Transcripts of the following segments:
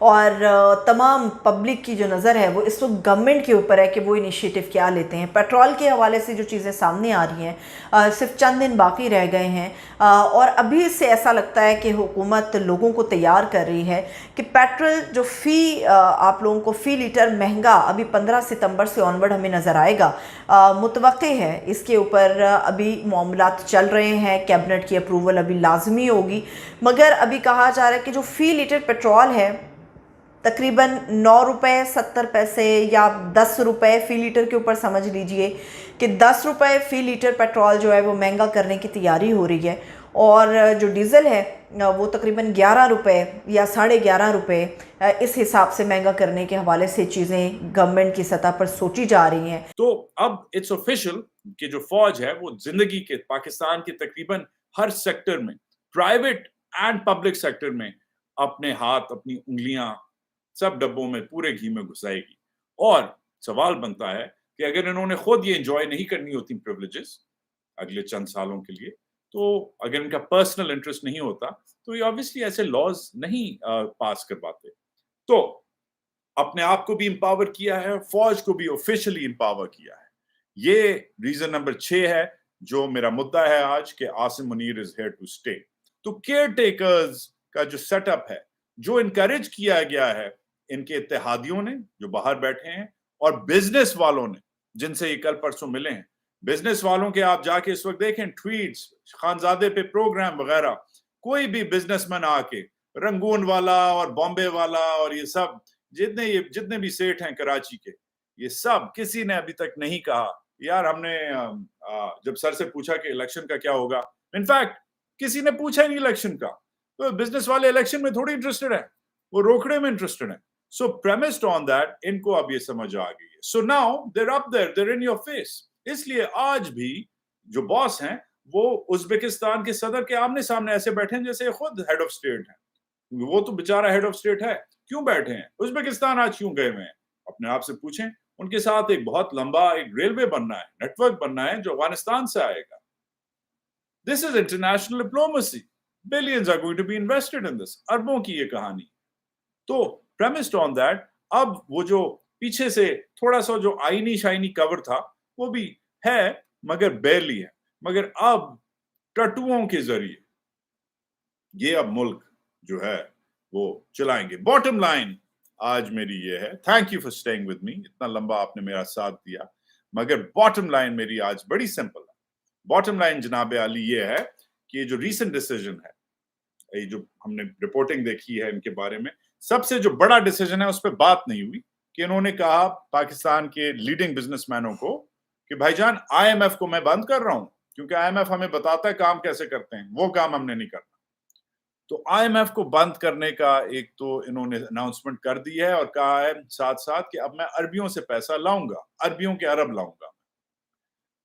اور تمام پبلک کی جو نظر ہے وہ اس وقت گورنمنٹ کے اوپر ہے کہ وہ انیشیٹو کیا لیتے ہیں. پیٹرول کے حوالے سے جو چیزیں سامنے آ رہی ہیں, صرف چند دن باقی رہ گئے ہیں, اور ابھی سے ایسا لگتا ہے کہ حکومت لوگوں کو تیار کر رہی ہے کہ پیٹرول جو آپ لوگوں کو فی لیٹر مہنگا ابھی 15 ستمبر سے آنورڈ ہمیں نظر آئے گا, متوقع ہے. اس کے اوپر ابھی معاملات چل رہے ہیں, کیبنٹ کی اپروول ابھی لازمی ہوگی, مگر ابھی کہا جا رہا ہے کہ جو فی لیٹر پیٹرول ہے تقریباً 9 روپے 70 پیسے یا 10 روپے فی لیٹر کے اوپر سمجھ لیجئے کہ 10 روپے فی لیٹر پیٹرول جو ہے وہ مہنگا کرنے کی تیاری ہو رہی ہے, اور جو ڈیزل ہے وہ تقریباً 11 روپے یا 11.5 روپے اس حساب سے مہنگا کرنے کے حوالے سے چیزیں گورنمنٹ کی سطح پر سوچی جا رہی ہیں. تو اب اٹس آفیشل کہ جو فوج ہے وہ زندگی کے پاکستان کے تقریباً ہر سیکٹر میں, پرائیویٹ اینڈ پبلک سیکٹر میں, اپنے ہاتھ اپنی انگلیاں سب ڈبوں میں پورے گھی میں گھسائے گی. اور سوال بنتا ہے کہ اگر انہوں نے خود یہ انجوائے نہیں کرنی ہوتی پریولیجز اگلے چند سالوں کے لیے, تو اگر ان کا پرسنل انٹرسٹ نہیں ہوتا تو یہ آبویسلی ایسے لاز نہیں پاس کر پاتے. تو اپنے آپ کو بھی امپاور کیا ہے, فوج کو بھی آفیشلی امپاور کیا ہے. یہ ریزن نمبر 6 ہے جو میرا مدعا ہے آج, کہ Asim Munir is here to stay. تو کیئر ٹیکرز کا جو سیٹ اپ ہے, جو انکریج کیا گیا ہے ان کے اتحادیوں نے جو باہر بیٹھے ہیں, اور بزنس والوں نے جن سے یہ کل پرسوں ملے ہیں. بزنس والوں کے آپ جا کے اس وقت دیکھیں ٹویٹس, خانزادے پہ پروگرام وغیرہ, کوئی بھی بزنس مین آ کے, رنگون والا اور بامبے والا اور یہ سب جتنے بھی سیٹ ہیں کراچی کے, یہ سب کسی نے ابھی تک نہیں کہا یار ہم نے جب سر سے پوچھا کہ الیکشن کا کیا ہوگا, انفیکٹ کسی نے پوچھا ہی نہیں الیکشن کا. تو بزنس والے الیکشن میں تھوڑی انٹرسٹڈ ہیں, وہ روکڑے میں انٹرسٹڈ ہیں. سو premised on that ان کو اب یہ سمجھ آ گئی ہے. سو now they're up there, they're in your face. اس لیے آج بھی جو باس ہیں وہ ازبکستان کے صدر کے آمنے سامنے ایسے بیٹھے ہیں جیسے خود ہیڈ آف اسٹیٹ ہیں. وہ تو بیچارہ ہیڈ آف اسٹیٹ ہے, کیوں بیٹھے ہیں ازبکستان آج کیوں گئے ہوئے ہیں؟ اپنے آپ سے پوچھیں. ان کے ساتھ ایک بہت لمبا ایک ریلوے بننا ہے, نیٹ ورک بننا ہے جو افغانستان سے آئے گا. This is international diplomacy, billions are going to be invested in this, اربوں کی یہ کہانی. تو premised on that اب وہ جو پیچھے سے تھوڑا سا جو آئینی شائنی کور تھا وہ بھی ہے مگر بیرلی ہے, مگر اب ٹٹوؤں کے ذریعے یہ اب ملک جو ہے وہ چلائیں گے. باٹم لائن آج میری یہ ہے, thank you for staying with me, اتنا لمبا آپ نے میرا ساتھ دیا, مگر باٹم لائن میری آج بڑی سمپل ہے. باٹم لائن جناب علی یہ ہے کہ یہ جو ریسنٹ ڈیسیجن ہے, یہ جو ہم نے رپورٹنگ دیکھی ہے ان کے بارے میں, سب سے جو بڑا ڈیسیجن ہے اس پہ بات نہیں ہوئی کہ انہوں نے کہا پاکستان کے لیڈنگ بزنس مینوں کو کہ بھائی جان آئی ایم ایف کو میں بند کر رہا ہوں, کیونکہ آئی ایم ایف ہمیں بتاتا ہے کام کیسے کرتے ہیں, وہ کام ہم نے نہیں کرنا. تو آئی ایم ایف کو بند کرنے کا ایک تو انہوں نے اناؤنسمنٹ کر دی ہے, اور کہا ہے ساتھ ساتھ کہ اب میں عربیوں سے پیسہ لاؤں گا, عربیوں کے عرب لاؤں گا.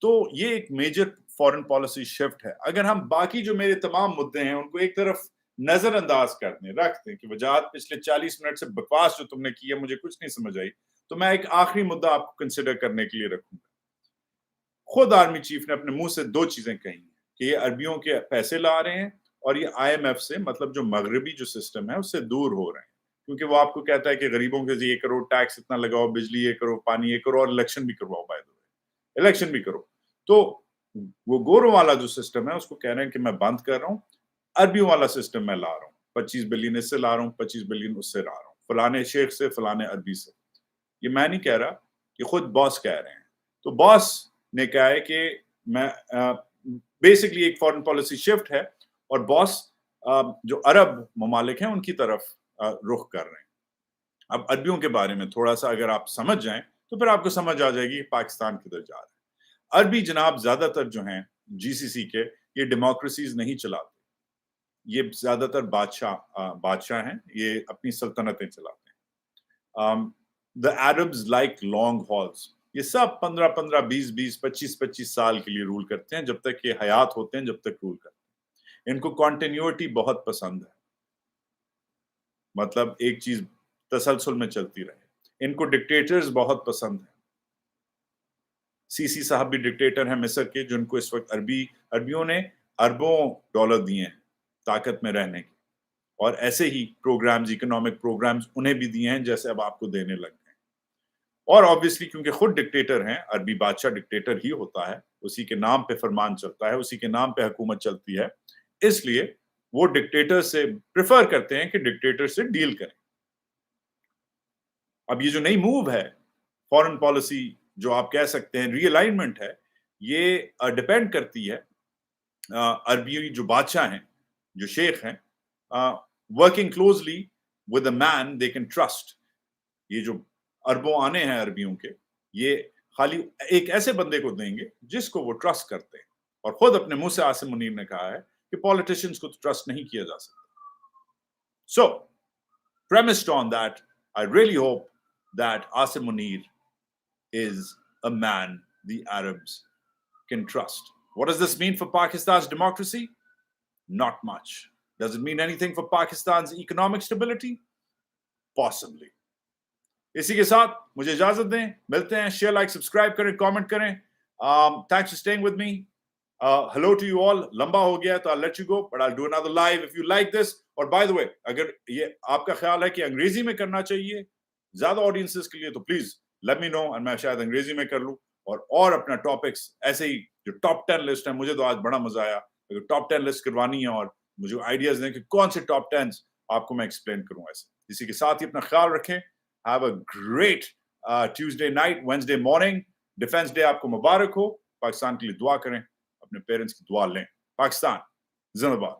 تو یہ ایک میجر فورن پالیسی شفٹ ہے. اگر ہم باقی جو میرے تمام مدے ہیں ان کو ایک طرف نظر انداز کر دیں, رکھ دیں کہ وجاہت پچھلے 40 منٹ سے بکواس جو تم نے کی ہے مجھے کچھ نہیں سمجھ آئی, تو میں ایک آخری مدعا آپ کو کنسیڈر کرنے کے لیے رکھوں گا. خود آرمی چیف نے اپنے منہ سے 2 چیزیں کہی ہیں کہ یہ عربیوں کے پیسے لا رہے ہیں, اور یہ آئی ایم ایف سے, مطلب جو مغربی جو سسٹم ہے اس سے دور ہو رہے ہیں, کیونکہ وہ آپ کو کہتا ہے کہ غریبوں کے یہ کرو, ٹیکس اتنا لگاؤ, بجلی یہ کرو, پانی یہ کرو, اور الیکشن بھی کرواؤ, بائی دا وے الیکشن بھی کرو. تو وہ گوروں والا جو سسٹم ہے اس کو کہہ رہے ہیں کہ میں بند کر رہا ہوں, عربیوں والا سسٹم میں لا رہا ہوں, 25 بلین اس سے لا رہا ہوں, 25 بلین اس سے لا رہا ہوں, فلانے شیخ سے, فلانے عربی سے. یہ میں نہیں کہہ رہا, یہ خود باس کہہ رہے ہیں. تو باس نے کہا ہے کہ میں بیسکلی ایک فورن پالیسی شفٹ ہے, اور باس جو عرب ممالک ہیں ان کی طرف رخ کر رہے ہیں. اب عربیوں کے بارے میں تھوڑا سا اگر آپ سمجھ جائیں تو پھر آپ کو سمجھ آ جائے گی کہ پاکستان کدھر جا رہا ہے. عربی جناب زیادہ تر جو ہیں جی سی سی کے, یہ ڈیموکریسیز نہیں چلاتے, یہ زیادہ تر بادشاہ ہیں, یہ اپنی سلطنتیں چلاتے ہیں. the Arabs like long hauls, یہ سب 15 20 25 سال کے لیے رول کرتے ہیں, جب تک یہ حیات ہوتے ہیں جب تک رول کرتے ہیں. ان کو کنٹینیوٹی بہت پسند ہے, مطلب ایک چیز تسلسل میں چلتی رہے. ان کو ڈکٹیٹرز بہت پسند ہیں. سی سی صاحب بھی ڈکٹیٹر ہیں مصر کے, جن کو اس وقت عربیوں نے اربوں ڈالر دیے ہیں طاقت میں رہنے کی. اور ایسے ہی پروگرامز اکنامک پروگرامز انہیں بھی دیے ہیں جیسے اب آپ کو دینے لگ گئے. اور آبویسلی کیونکہ خود ڈکٹیٹر ہیں, عربی بادشاہ ڈکٹیٹر ہی ہوتا ہے, اسی کے نام پہ فرمان چلتا ہے, اسی کے نام پہ حکومت چلتی ہے, اس لیے وہ ڈکٹیٹر سے پریفر کرتے ہیں کہ ڈکٹیٹر سے ڈیل کریں. اب یہ جو نئی موو ہے فارن پالیسی, جو آپ کہہ سکتے ہیں ری الائنمنٹ ہے, یہ ڈپینڈ کرتی ہے عربی جو بادشاہ ہیں, جو شیخ ہیں, working closely with a man they can trust. یہ جو اربوں آنے ہیں عربیوں کے, یہ خالی ایک ایسے بندے کو دیں گے جس کو وہ ٹرسٹ کرتے ہیں. اور خود اپنے منہ سے عاصم منیر نے کہا ہے کہ پالیٹیشنز کو تو ٹرسٹ نہیں کیا جا سکتا. سو premised on that, I really hope that Asim Munir is a man the Arabs can trust. What does this mean for Pakistan's democracy? Not much. Does it mean anything for Pakistan's economic stability? Possibly. اسی کے ساتھ مجھے اجازت دیں, ملتے ہیں. Share, like, subscribe کریں, comment کریں. Thanks for staying with me. Hello to you all. لمبا ہو گیا تو I'll let you go, but I'll do another live if you like this. اور by the way, اگر یہ آپ کا خیال ہے کہ انگریزی میں کرنا چاہیے زیادہ آڈینسز کے لیے تو please let me know, and میں شاید انگریزی میں کر لوں. اور اپنا ٹاپکس ایسے ہی جو ٹاپ 10 لسٹ ہے, مجھے تو آج بڑا مزہ آیا. اگر ٹاپ 10 لسٹ کروانی ہے اور مجھے آئیڈیاز دیں کہ کون سے ٹاپ 10 آپ کو میں ایکسپلین کروں ایسے. اسی کے ساتھ ہی اپنا خیال رکھیں. Have a great Tuesday night, Wednesday morning. Defence day آپ کو مبارک ہو. پاکستان کے لیے دعا کریں, اپنے پیرنٹس کی دعا لیں. پاکستان زندہ باد.